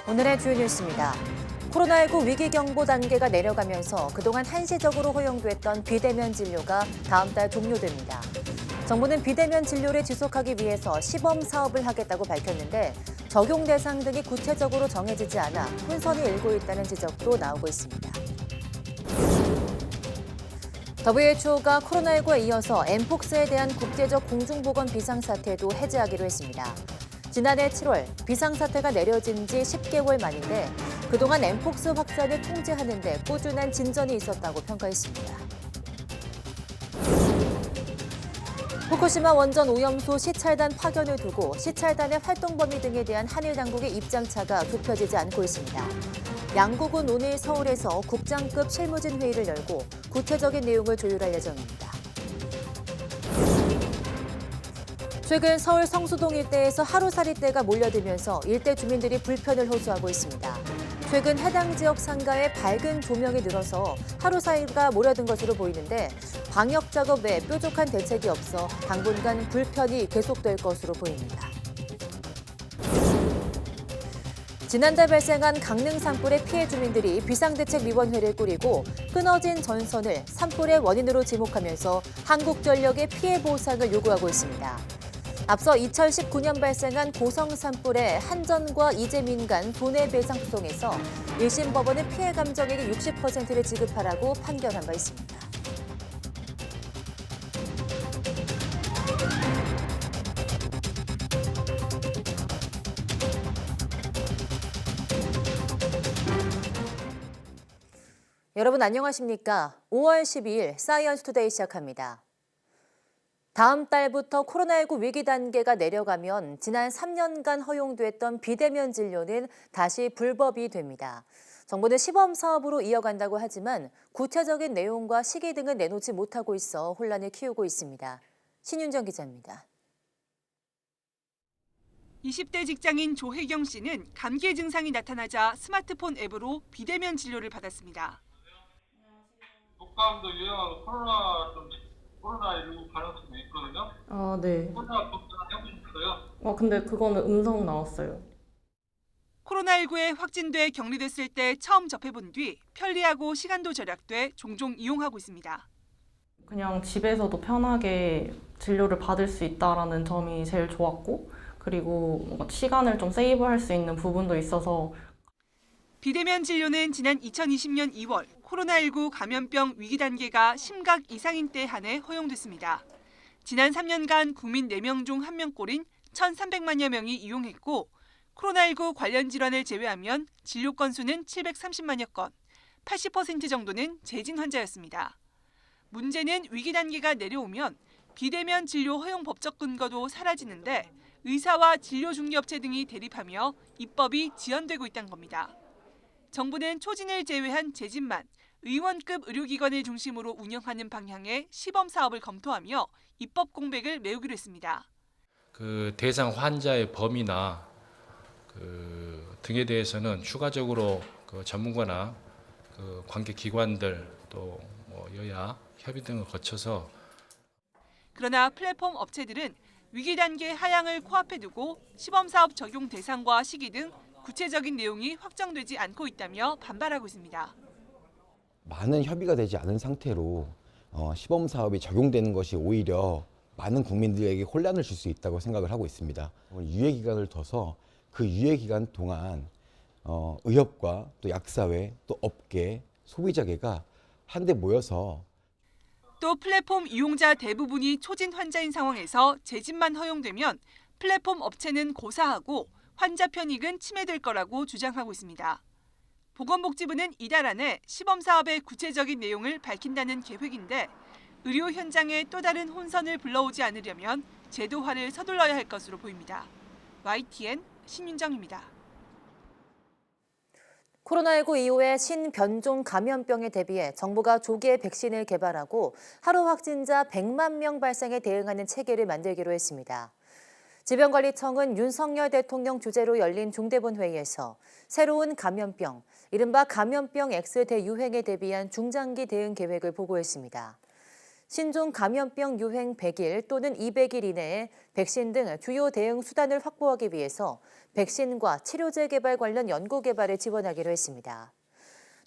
오늘의 주요 뉴스입니다. 코로나19 위기경보 단계가 내려가면서 그동안 한시적으로 허용됐던 비대면 진료가 다음 달 종료됩니다. 정부는 비대면 진료를 지속하기 위해서 시범 사업을 하겠다고 밝혔는데 적용 대상 등이 구체적으로 정해지지 않아 혼선이 일고 있다는 지적도 나오고 있습니다. WHO가 코로나19에 이어서 엠폭스에 대한 국제적 공중보건 비상사태도 해제하기로 했습니다. 지난해 7월 비상사태가 내려진 지 10개월 만인데 그동안 엠폭스 확산을 통제하는 데 꾸준한 진전이 있었다고 평가했습니다. 후쿠시마 원전 오염수 시찰단 파견을 두고 시찰단의 활동 범위 등에 대한 한일 당국의 입장차가 좁혀지지 않고 있습니다. 양국은 오늘 서울에서 국장급 실무진 회의를 열고 구체적인 내용을 조율할 예정입니다. 최근 서울 성수동 일대에서 하루살이떼가 몰려들면서 일대 주민들이 불편을 호소하고 있습니다. 최근 해당 지역 상가에 밝은 조명이 늘어서 하루살이가 몰려든 것으로 보이는데 방역 작업 외 뾰족한 대책이 없어 당분간 불편이 계속될 것으로 보입니다. 지난달 발생한 강릉 산불의 피해 주민들이 비상대책위원회를 꾸리고 끊어진 전선을 산불의 원인으로 지목하면서 한국전력의 피해 보상을 요구하고 있습니다. 앞서 2019년 발생한 고성 산불의 한전과 이재민 간 손해배상 소송에서 1심 법원은 피해 감정액의 60%를 지급하라고 판결한 바 있습니다. 여러분 안녕하십니까? 5월 12일 사이언스 투데이 시작합니다. 다음 달부터 코로나19 위기 단계가 내려가면 지난 3년간 허용됐던 비대면 진료는 다시 불법이 됩니다. 정부는 시범 사업으로 이어간다고 하지만 구체적인 내용과 시기 등은 내놓지 못하고 있어 혼란을 키우고 있습니다. 신윤정 기자입니다. 20대 직장인 조혜경 씨는 감기 증상이 나타나자 스마트폰 앱으로 비대면 진료를 받았습니다. 독감도 유행하고 코로나19 가능성이 있거든요. 아, 네. 코로나 검사 해보셨어요? 근데 그거는 음성 나왔어요. 코로나19에 확진돼 격리됐을 때 처음 접해본 뒤 편리하고 시간도 절약돼 종종 이용하고 있습니다. 그냥 집에서도 편하게 진료를 받을 수 있다는 점이 제일 좋았고, 그리고 뭔가 시간을 좀 세이브할 수 있는 부분도 있어서. 비대면 진료는 지난 2020년 2월 코로나19 감염병 위기 단계가 심각 이상인 때 한해 허용됐습니다. 지난 3년간 국민 4명 중 1명꼴인 1,300만여 명이 이용했고 코로나19 관련 질환을 제외하면 진료 건수는 730만여 건, 80% 정도는 재진 환자였습니다. 문제는 위기 단계가 내려오면 비대면 진료 허용 법적 근거도 사라지는데 의사와 진료 중개업체 등이 대립하며 입법이 지연되고 있다는 겁니다. 정부는 초진을 제외한 재진만 의원급 의료기관을 중심으로 운영하는 방향의 시범 사업을 검토하며 입법 공백을 메우기로 했습니다. 그 대상 환자의 범위나 등에 대해서는 추가적으로 그 전문가나 그 관계 기관들 또 여야 협의 등을 거쳐서. 그러나 플랫폼 업체들은 위기 단계 하향을 코앞에 두고 시범 사업 적용 대상과 시기 등 구체적인 내용이 확정되지 않고 있다며 반발하고 있습니다. 많은 협의가 되지 않은 상태로 시범 사업이 적용되는 것이 오히려 많은 국민들에게 혼란을 줄 수 있다고 생각을 하고 있습니다. 유예 기간을 둬서 그 유예 기간 동안 의협과 또 약사회, 또 업계, 소비자계가 한데 모여서 또 플랫폼 이용자 대부분이 초진 환자인 상황에서 재진만 허용되면 플랫폼 업체는 고사하고 환자 편익은 침해될 거라고 주장하고 있습니다. 보건복지부는 이달 안에 시범 사업의 구체적인 내용을 밝힌다는 계획인데 의료 현장에 또 다른 혼선을 불러오지 않으려면 제도화를 서둘러야 할 것으로 보입니다. YTN 신윤정입니다. 코로나19 이후의 신변종 감염병에 대비해 정부가 조기에 백신을 개발하고 하루 확진자 100만 명 발생에 대응하는 체계를 만들기로 했습니다. 질병관리청은 윤석열 대통령 주재로 열린 중대본 회의에서 새로운 감염병, 이른바 감염병 X 대유행에 대비한 중장기 대응 계획을 보고했습니다. 신종 감염병 유행 100일 또는 200일 이내에 백신 등 주요 대응 수단을 확보하기 위해서 백신과 치료제 개발 관련 연구 개발에 지원하기로 했습니다.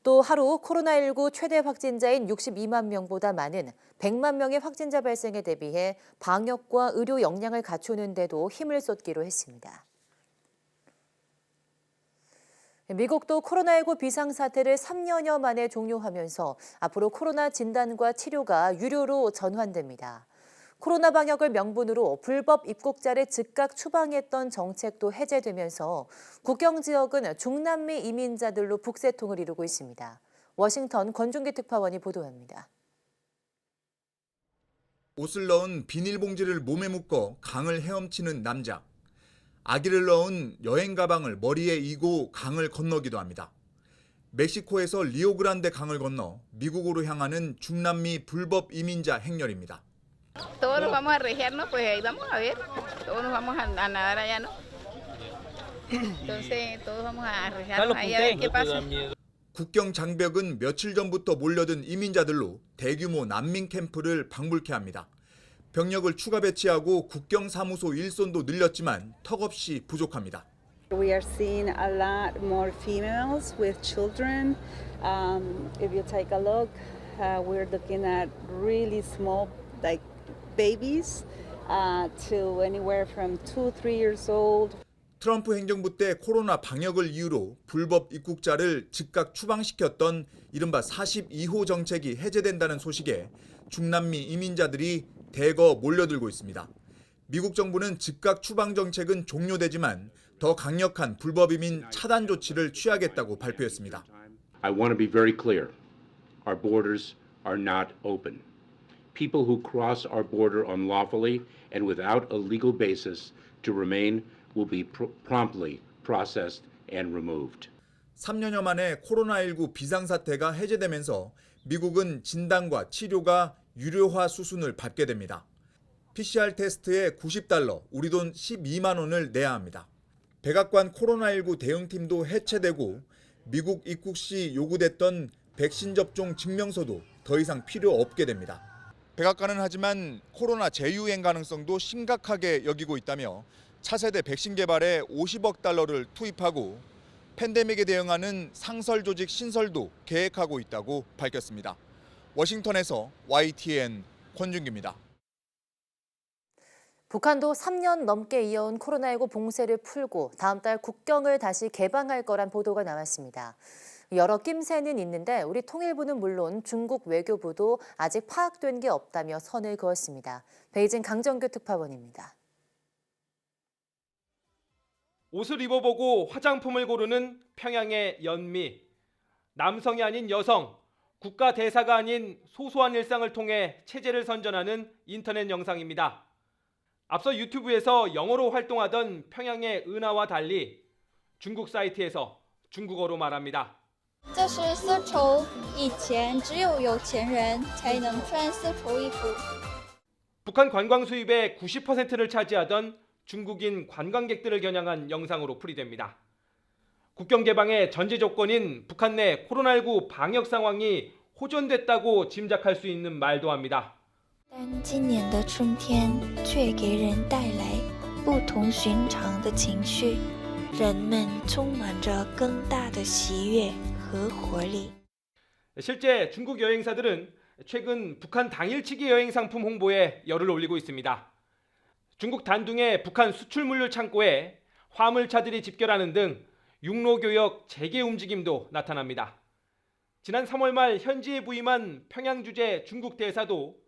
또 하루 코로나19 최대 확진자인 62만 명보다 많은 100만 명의 확진자 발생에 대비해 방역과 의료 역량을 갖추는 데도 힘을 쏟기로 했습니다. 미국도 코로나19 비상사태를 3년여 만에 종료하면서 앞으로 코로나 진단과 치료가 유료로 전환됩니다. 코로나 방역을 명분으로 불법 입국자를 즉각 추방했던 정책도 해제되면서 국경 지역은 중남미 이민자들로 북새통을 이루고 있습니다. 워싱턴 권준기 특파원이 보도합니다. 옷을 넣은 비닐봉지를 몸에 묶어 강을 헤엄치는 남자. 아기를 넣은 여행 가방을 머리에 이고 강을 건너기도 합니다. 멕시코에서 리오그란데 강을 건너 미국으로 향하는 중남미 불법 이민자 행렬입니다. Todos vamos a regiarnos, pues ahí vamos a ver. Todos nos vamos a nadar allá, ¿no? Entonces, todos vamos a regiarnos ahí a ver qué pasa. 국경 장벽은 며칠 전부터 몰려든 이민자들로 대규모 난민 캠프를 방불케 합니다. 병력을 추가 배치하고 국경 사무소 일손도 늘렸지만 턱없이 부족합니다. We are seeing a lot more females with children. If you take a look, we're looking at really small, like babies, to anywhere from 2-3 years old. 트럼프 행정부 때 코로나 방역을 이유로 불법 입국자를 즉각 추방시켰던 이른바 42호 정책이 해제된다는 소식에 중남미 이민자들이 대거 몰려들고 있습니다. 미국 정부는 즉각 추방 정책은 종료되지만 더 강력한 불법 이민 차단 조치를 취하겠다고 발표했습니다. I want to be very clear. Our borders are not open. People who cross our border unlawfully and without a legal basis to remain will be promptly processed and removed. 3년여 만에 코로나19 비상사태가 해제되면서 미국은 진단과 치료가 유료화 수순을 밟게 됩니다. PCR 테스트에 $90, 우리 돈 12만 원을 내야 합니다. 백악관 코로나19 대응팀도 해체되고 미국 입국 시 요구됐던 백신 접종 증명서도 더 이상 필요 없게 됩니다. 백악관은 하지만 코로나 재유행 가능성도 심각하게 여기고 있다며 차세대 백신 개발에 $50억 달러를 투입하고 팬데믹에 대응하는 상설 조직 신설도 계획하고 있다고 밝혔습니다. 워싱턴에서 YTN 권준기입니다. 북한도 3년 넘게 이어온 코로나19 봉쇄를 풀고 다음 달 국경을 다시 개방할 거란 보도가 나왔습니다. 여러 낌새는 있는데 우리 통일부는 물론 중국 외교부도 아직 파악된 게 없다며 선을 그었습니다. 베이징 강정규 특파원입니다. 옷을 입어보고 화장품을 고르는 평양의 연미. 남성이 아닌 여성, 국가 대사가 아닌 소소한 일상을 통해 체제를 선전하는 인터넷 영상입니다. 앞서 유튜브에서 영어로 활동하던 평양의 은하와 달리 중국 사이트에서 중국어로 말합니다. 这是丝绸，以前只有有钱人才能穿丝绸衣服。 북한 관광 수입의 90%를 차지하던 중국인 관광객들을 겨냥한 영상으로 풀이됩니다. 국경 개방의 전제 조건인 북한 내 코로나19 방역 상황이 호전됐다고 짐작할 수 있는 말도 합니다. 但今年的春天却给人带来不同寻常的情绪，人们充满着更大的喜悦和活力。 실제 중국 여행사들은 최근 북한 당일치기 여행 상품 홍보에 열을 올리고 있습니다. 중국 단둥의 북한 수출 물류 창고에 화물차들이 집결하는 등 육로교역 재개 움직임도 나타납니다. 지난 3월 말 현지에 부임한 평양 주재 중국 대사도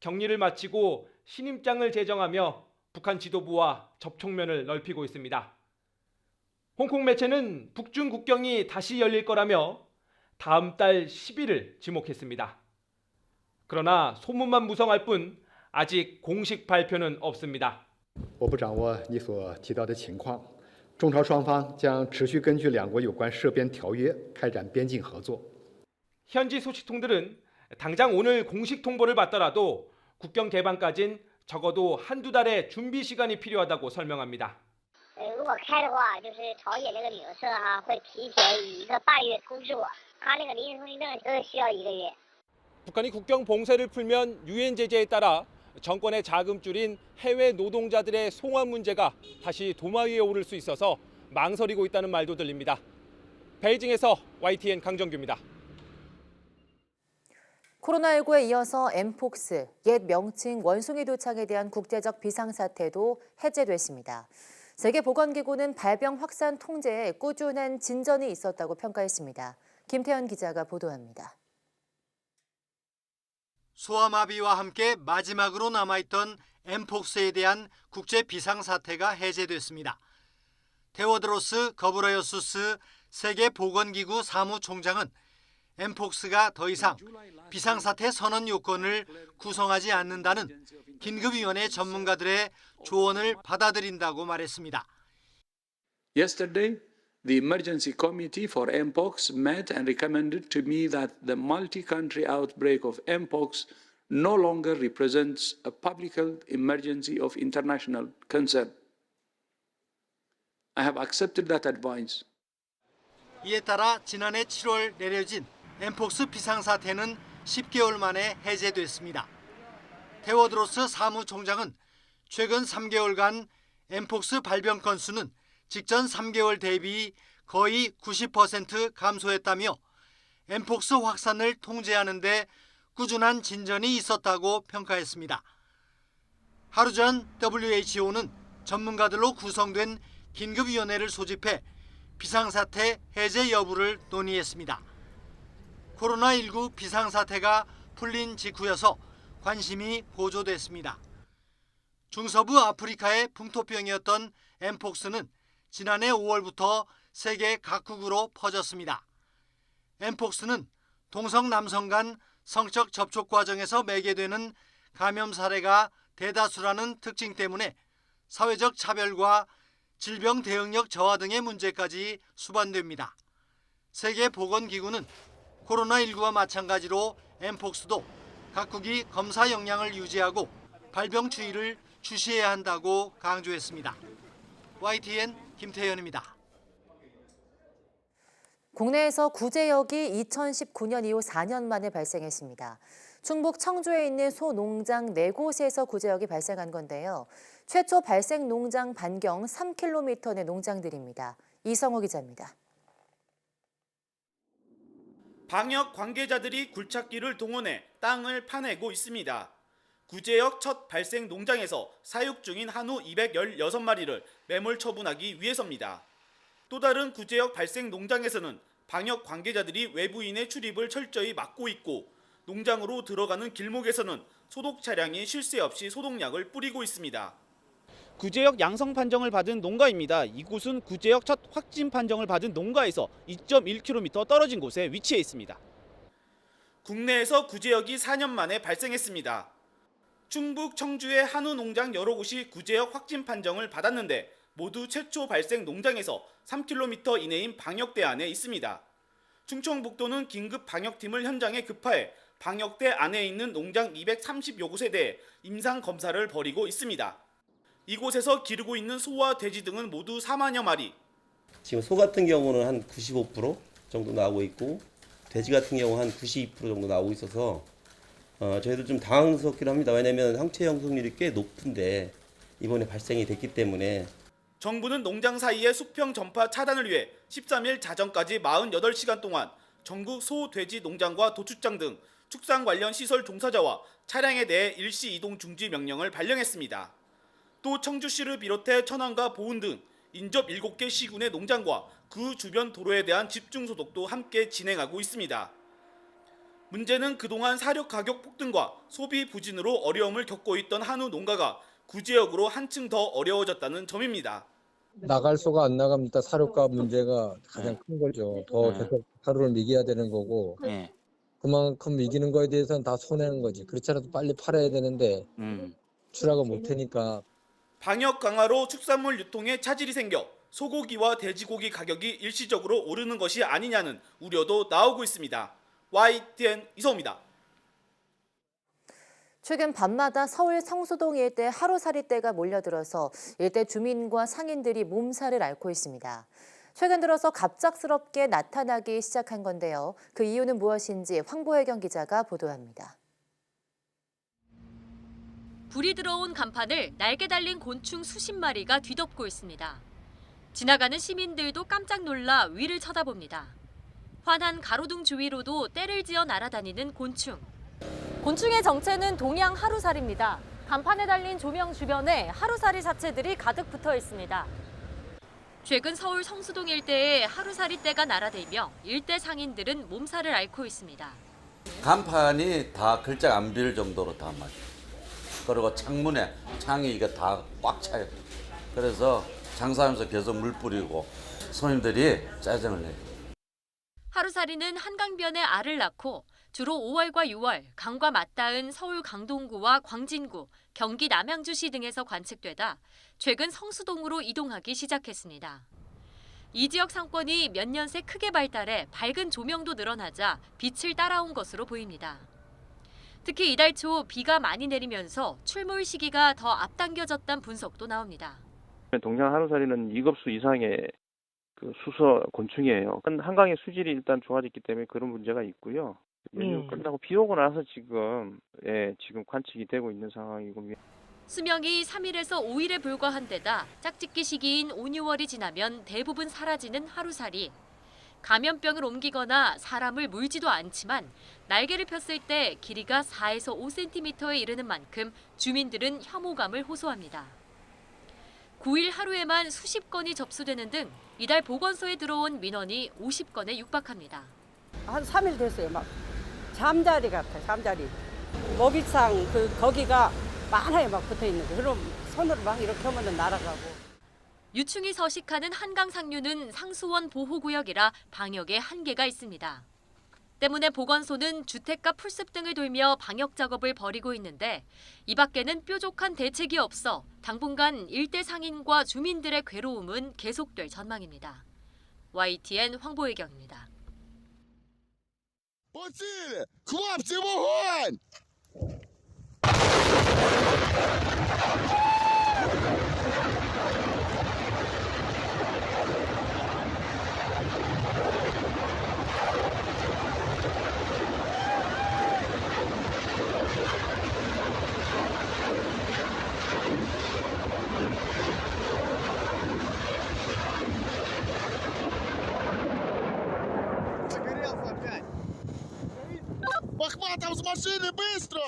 격리를 마치고 신임장을 제정하며 북한 지도부와 접촉면을 넓히고 있습니다. 홍콩 매체는 북중 국경이 다시 열릴 거라며 다음 달 10일을 지목했습니다. 그러나 소문만 무성할 뿐 아직 공식 발표는 없습니다. 我不掌握你所提到的情况，中朝双方将持续根据两国有关涉边条约开展边境合作。 현지 소식통들은 당장 오늘 공식 통보를 받더라도 국경 개방까진 적어도 한두 달의 준비 시간이 필요하다고 설명합니다. 如果开的话，就是朝鲜那个旅行社会提前1个半月通知我，他那个临时通行证需要1个月。 북한이 국경 봉쇄를 풀면 유엔 제재에 따라 정권의 자금줄인 해외 노동자들의 송환 문제가 다시 도마 위에 오를 수 있어서 망설이고 있다는 말도 들립니다. 베이징에서 YTN 강정규입니다. 코로나19에 이어서 엠폭스, 옛 명칭 원숭이 도창에 대한 국제적 비상사태도 해제됐습니다. 세계보건기구는 발병 확산 통제에 꾸준한 진전이 있었다고 평가했습니다. 김태현 기자가 보도합니다. 소아마비와 함께 마지막으로 남아있던 엠폭스에 대한 국제 비상사태가 해제됐습니다. 테오드로스 거브레예수스 세계보건기구 사무총장은 엠폭스가 더 이상 비상사태 선언 요건을 구성하지 않는다는 긴급위원회 전문가들의 조언을 받아들인다고 말했습니다. Yesterday, the Emergency Committee for Mpox met and recommended to me that the multi-country outbreak of Mpox no longer represents a public health emergency of international concern. I have accepted that advice. 이에 따라 지난해 7월 내려진 엠폭스 비상사태는 10개월 만에 해제됐습니다. 테오드로스 사무총장은 최근 3개월간 엠폭스 발병 건수는 직전 3개월 대비 거의 90% 감소했다며 엠폭스 확산을 통제하는 데 꾸준한 진전이 있었다고 평가했습니다. 하루 전 WHO는 전문가들로 구성된 긴급위원회를 소집해 비상사태 해제 여부를 논의했습니다. 코로나19 비상사태가 풀린 직후여서 관심이 고조됐습니다. 중서부 아프리카의 풍토병이었던 엠폭스는 지난해 5월부터 세계 각국으로 퍼졌습니다. 엠폭스는 동성 남성 간 성적 접촉 과정에서 매개되는 감염 사례가 대다수라는 특징 때문에 사회적 차별과 질병 대응력 저하 등의 문제까지 수반됩니다. 세계보건기구는 코로나19와 마찬가지로 엠폭스도 각국이 검사 역량을 유지하고 발병 추이를 주시해야 한다고 강조했습니다. YTN 김태현입니다. 국내에서 구제역이 2019년 이후 4년 만에 발생했습니다. 충북 청주에 있는 소 농장 4곳에서 구제역이 발생한 건데요. 최초 발생 농장 반경 3km 내 농장들입니다. 이성호 기자입니다. 방역 관계자들이 굴착기를 동원해 땅을 파내고 있습니다. 구제역 첫 발생 농장에서 사육 중인 한우 216마리를 매몰 처분하기 위해서입니다. 또 다른 구제역 발생 농장에서는 방역 관계자들이 외부인의 출입을 철저히 막고 있고 농장으로 들어가는 길목에서는 소독 차량이 쉴 새 없이 소독약을 뿌리고 있습니다. 구제역 양성 판정을 받은 농가입니다. 이곳은 구제역 첫 확진 판정을 받은 농가에서 2.1km 떨어진 곳에 위치해 있습니다. 국내에서 구제역이 4년 만에 발생했습니다. 충북 청주의 한우 농장 여러 곳이 구제역 확진 판정을 받았는데 모두 최초 발생 농장에서 3km 이내인 방역대 안에 있습니다. 충청북도는 긴급 방역팀을 현장에 급파해 방역대 안에 있는 농장 230여 곳에 대해 임상검사를 벌이고 있습니다. 이곳에서 기르고 있는 소와 돼지 등은 모두 4만여 마리. 지금 소 같은 경우는 한 95% 정도 나오고 있고 돼지 같은 경우 한 92% 정도 나오고 있어서 저희도 좀 당황스럽긴 합니다. 왜냐하면 항체 형성률이 꽤 높은데 이번에 발생이 됐기 때문에. 정부는 농장 사이의 수평 전파 차단을 위해 13일 자정까지 48시간 동안 전국 소, 돼지 농장과 도축장 등 축산 관련 시설 종사자와 차량에 대해 일시 이동 중지 명령을 발령했습니다. 또 청주시를 비롯해 천안과 보은 등 인접 7개 시군의 농장과 그 주변 도로에 대한 집중 소독도 함께 진행하고 있습니다. 문제는 그동안 사료 가격 폭등과 소비 부진으로 어려움을 겪고 있던 한우 농가가 구제역으로 한층 더 어려워졌다는 점입니다. 나갈 소가 안 나갑니다. 사료값 문제가 가장 큰 거죠. 더 계속 하루를 미겨야 되는 거고 그만큼 미기는 거에 대해서는 다 손해는 거지. 그렇지 않아도 빨리 팔아야 되는데 출하가 못 하니까. 방역 강화로 축산물 유통에 차질이 생겨 소고기와 돼지고기 가격이 일시적으로 오르는 것이 아니냐는 우려도 나오고 있습니다. YTN 이성호입니다. 최근 밤마다 서울 성수동 일대 하루살이떼가 몰려들어서 일대 주민과 상인들이 몸살을 앓고 있습니다. 최근 들어서 갑작스럽게 나타나기 시작한 건데요. 그 이유는 무엇인지 황보혜경 기자가 보도합니다. 불이 들어온 간판을 날개 달린 곤충 수십 마리가 뒤덮고 있습니다. 지나가는 시민들도 깜짝 놀라 위를 쳐다봅니다. 환한 가로등 주위로도 떼를 지어 날아다니는 곤충. 곤충의 정체는 동양 하루살입니다. 간판에 달린 조명 주변에 하루살이 자체들이 가득 붙어 있습니다. 최근 서울 성수동 일대에 하루살이 떼가 날아들며 일대 상인들은 몸살을 앓고 있습니다. 간판이 다 글자가 안 비일 정도로 다 막. 그리고 창문에 창이 이게 다 꽉 차요. 그래서 장사하면서 계속 물 뿌리고 손님들이 짜증을 내요. 하루살이는 한강변에 알을 낳고 주로 5월과 6월 강과 맞닿은 서울 강동구와 광진구, 경기 남양주시 등에서 관측되다 최근 성수동으로 이동하기 시작했습니다. 이 지역 상권이 몇 년 새 크게 발달해 밝은 조명도 늘어나자 빛을 따라온 것으로 보입니다. 특히 이달 초 비가 많이 내리면서 출몰 시기가 더 앞당겨졌다는 분석도 나옵니다. 동양 하루살이는 2급수 이상의 수서 곤충이에요. 한강의 수질이 일단 좋아졌기 때문에 그런 문제가 있고요. 연휴 끝나고 비 오고 나서 지금 관측이 되고 있는 상황이고. 수명이 3일에서 5일에 불과한 데다 짝짓기 시기인 5, 6월이 지나면 대부분 사라지는 하루살이. 감염병을 옮기거나 사람을 물지도 않지만 날개를 폈을 때 길이가 4에서 5cm에 이르는 만큼 주민들은 혐오감을 호소합니다. 9일 하루에만 수십 건이 접수되는 등 이달 보건소에 들어온 민원이 50건에 육박합니다. 한 3일 됐어요. 막 잠자리 같아요. 잠자리. 먹이상 거기가 많아요. 막 붙어 있는 거. 그럼 손으로 막 이렇게 하면 날아가고. 유충이 서식하는 한강 상류는 상수원 보호구역이라 방역에 한계가 있습니다. 때문에 보건소는 주택가 풀숲 등을 돌며 방역 작업을 벌이고 있는데 이 밖에는 뾰족한 대책이 없어 당분간 일대 상인과 주민들의 괴로움은 계속될 전망입니다. YTN 황보혜경입니다. Похватом с машины, быстро!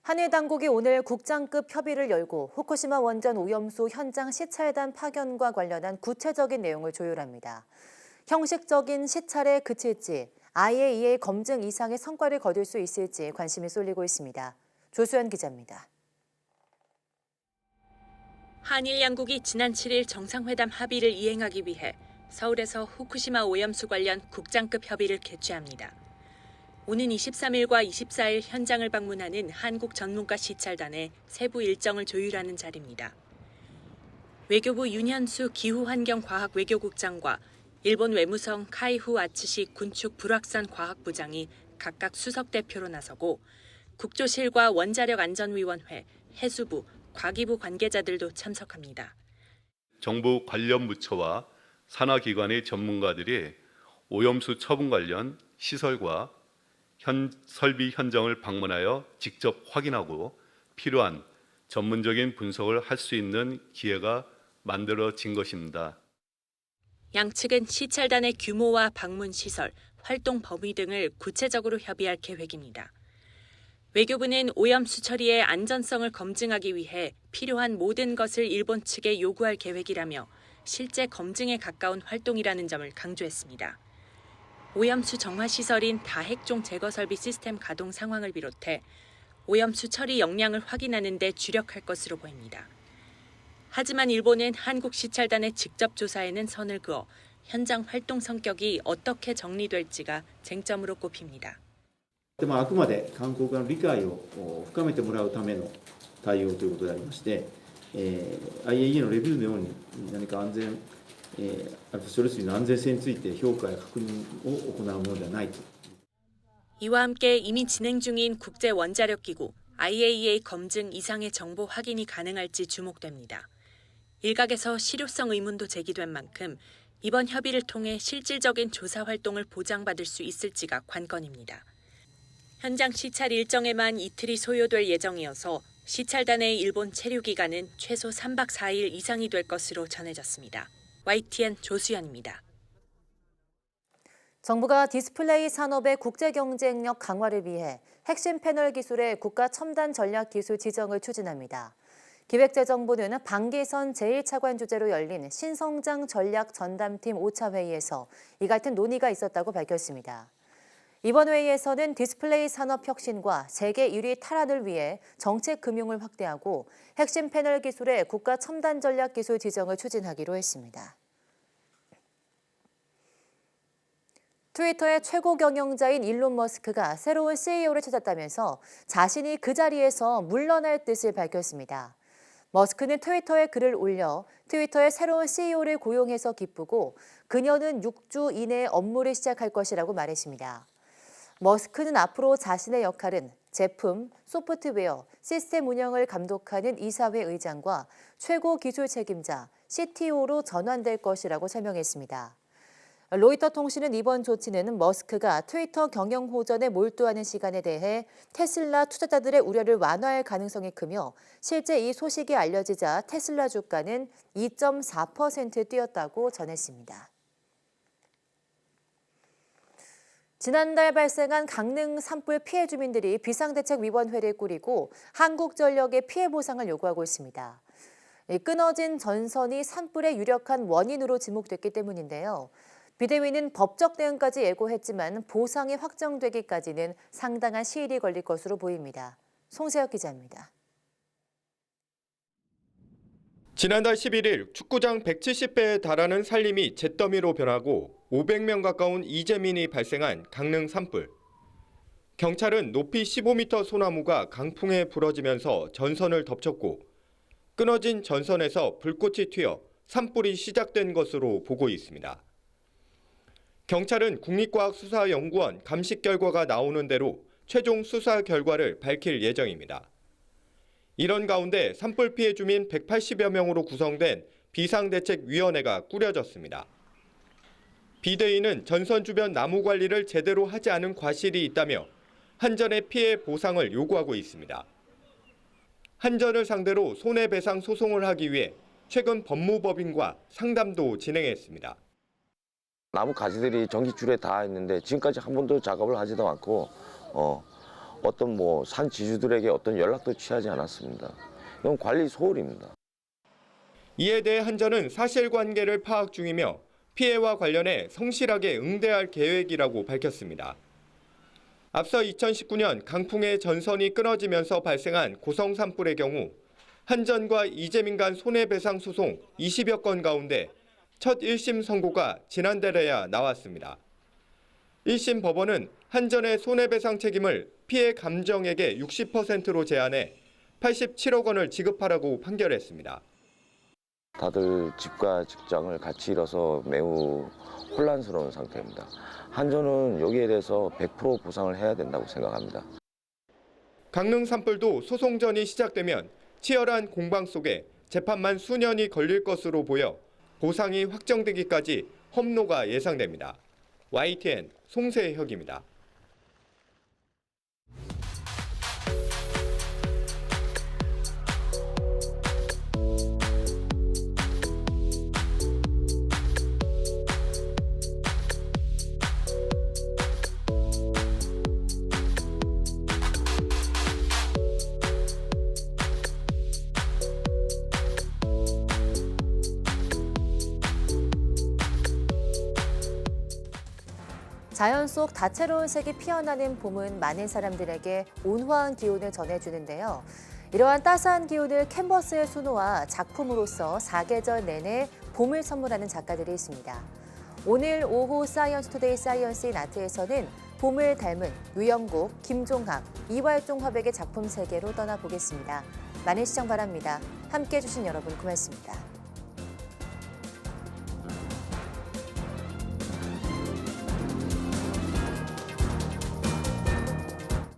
한일 당국이 오늘 국장급 협의를 열고 후쿠시마 원전 오염수 현장 시찰단 파견과 관련한 구체적인 내용을 조율합니다. 형식적인 시찰에 그칠지 IAEA 검증 이상의 성과를 거둘 수 있을지 관심이 쏠리고 있습니다. 조수연 기자입니다. 한일 양국이 지난 7일 정상회담 합의를 이행하기 위해 서울에서 후쿠시마 오염수 관련 국장급 협의를 개최합니다. 오는 23일과 24일 현장을 방문하는 한국 전문가 시찰단의 세부 일정을 조율하는 자리입니다. 외교부 윤현수 기후환경과학 외교국장과 일본 외무성 카이후 아츠시 군축 불확산 과학부장이 각각 수석 대표로 나서고 국조실과 원자력안전위원회, 해수부, 과기부 관계자들도 참석합니다. 정부 관련 부처와 산하기관의 전문가들이 오염수 처분 관련 시설과 설비 현장을 방문하여 직접 확인하고 필요한 전문적인 분석을 할 수 있는 기회가 만들어진 것입니다. 양측은 시찰단의 규모와 방문 시설, 활동 범위 등을 구체적으로 협의할 계획입니다. 외교부는 오염수 처리의 안전성을 검증하기 위해 필요한 모든 것을 일본 측에 요구할 계획이라며 실제 검증에 가까운 활동이라는 점을 강조했습니다. 오염수 정화 시설인 다핵종 제거 설비 시스템 가동 상황을 비롯해 오염수 처리 역량을 확인하는 데 주력할 것으로 보입니다. 하지만 일본은 한국 시찰단의 직접 조사에는 선을 그어 현장 활동 성격이 어떻게 정리될지가 쟁점으로 꼽힙니다. あくまで韓国側の理解を深めてもらうための対応ということでありまして、IAEA のレビューのように何か処理水の安全性について評価や確認を行うものではないと。 이와 함께 이미 진행 중인 국제원자력기구 IAEA 검증 이상의 정보 확인이 가능할지 주목됩니다. 일각에서 실효성 의문도 제기된 만큼 이번 협의를 통해 실질적인 조사 활동을 보장받을 수 있을지가 관건입니다. 현장 시찰 일정에만 이틀이 소요될 예정이어서 시찰단의 일본 체류 기간은 최소 3박 4일 이상이 될 것으로 전해졌습니다. YTN 조수연입니다. 정부가 디스플레이 산업의 국제 경쟁력 강화를 위해 핵심 패널 기술의 국가 첨단 전략 기술 지정을 추진합니다. 기획재정부는 방기선 제1차관 주재로 열린 신성장 전략 전담팀 5차 회의에서 이 같은 논의가 있었다고 밝혔습니다. 이번 회의에서는 디스플레이 산업 혁신과 세계 1위 탈환을 위해 정책 금융을 확대하고 핵심 패널 기술의 국가 첨단 전략 기술 지정을 추진하기로 했습니다. 트위터의 최고 경영자인 일론 머스크가 새로운 CEO를 찾았다면서 자신이 그 자리에서 물러날 뜻을 밝혔습니다. 머스크는 트위터에 글을 올려 트위터의 새로운 CEO를 고용해서 기쁘고 그녀는 6주 이내에 업무를 시작할 것이라고 말했습니다. 머스크는 앞으로 자신의 역할은 제품, 소프트웨어, 시스템 운영을 감독하는 이사회 의장과 최고 기술 책임자, CTO로 전환될 것이라고 설명했습니다. 로이터 통신은 이번 조치는 머스크가 트위터 경영 호전에 몰두하는 시간에 대해 테슬라 투자자들의 우려를 완화할 가능성이 크며 실제 이 소식이 알려지자 테슬라 주가는 2.4% 뛰었다고 전했습니다. 지난달 발생한 강릉 산불 피해 주민들이 비상대책위원회를 꾸리고 한국전력의 피해 보상을 요구하고 있습니다. 끊어진 전선이 산불의 유력한 원인으로 지목됐기 때문인데요. 비대위는 법적 대응까지 예고했지만 보상이 확정되기까지는 상당한 시일이 걸릴 것으로 보입니다. 송세혁 기자입니다. 지난달 11일 축구장 170배에 달하는 산림이 잿더미로 변하고 500명 가까운 이재민이 발생한 강릉 산불. 경찰은 높이 15m 소나무가 강풍에 부러지면서 전선을 덮쳤고 끊어진 전선에서 불꽃이 튀어 산불이 시작된 것으로 보고 있습니다. 경찰은 국립과학수사연구원 감식 결과가 나오는 대로 최종 수사 결과를 밝힐 예정입니다. 이런 가운데 산불 피해 주민 180여 명으로 구성된 비상대책위원회가 꾸려졌습니다. 비대위는 전선 주변 나무 관리를 제대로 하지 않은 과실이 있다며 한전의 피해 보상을 요구하고 있습니다. 한전을 상대로 손해배상 소송을 하기 위해 최근 법무법인과 상담도 진행했습니다. 나무 가지들이 전기줄에 닿아 있는데 지금까지 한 번도 작업을 하지도 않고 어떤 산 지주들에게 어떤 연락도 취하지 않았습니다. 이건 관리 소홀입니다. 이에 대해 한전은 사실관계를 파악 중이며 피해와 관련해 성실하게 응대할 계획이라고 밝혔습니다. 앞서 2019년 강풍에 전선이 끊어지면서 발생한 고성 산불의 경우 한전과 이재민 간 손해배상 소송 20여 건 가운데 첫 1심 선고가 지난달에야 나왔습니다. 1심 법원은 한전의 손해배상 책임을 피해 감정액의 60%로 제한해 87억 원을 지급하라고 판결했습니다. 다들 집과 직장을 같이 잃어서 매우 혼란스러운 상태입니다. 한전은 여기에 대해서 100% 보상을 해야 된다고 생각합니다. 강릉 산불도 소송전이 시작되면 치열한 공방 속에 재판만 수년이 걸릴 것으로 보여 보상이 확정되기까지 험로가 예상됩니다. YTN 송세혁입니다. 자연 속 다채로운 색이 피어나는 봄은 많은 사람들에게 온화한 기운을 전해주는데요. 이러한 따스한 기운을 캔버스에 수놓아 작품으로서 사계절 내내 봄을 선물하는 작가들이 있습니다. 오늘 오후 사이언스 투데이 사이언스 인 아트에서는 봄을 닮은 유영국, 김종학, 이활종 화백의 작품 세계로 떠나보겠습니다. 많은 시청 바랍니다. 함께해 주신 여러분 고맙습니다.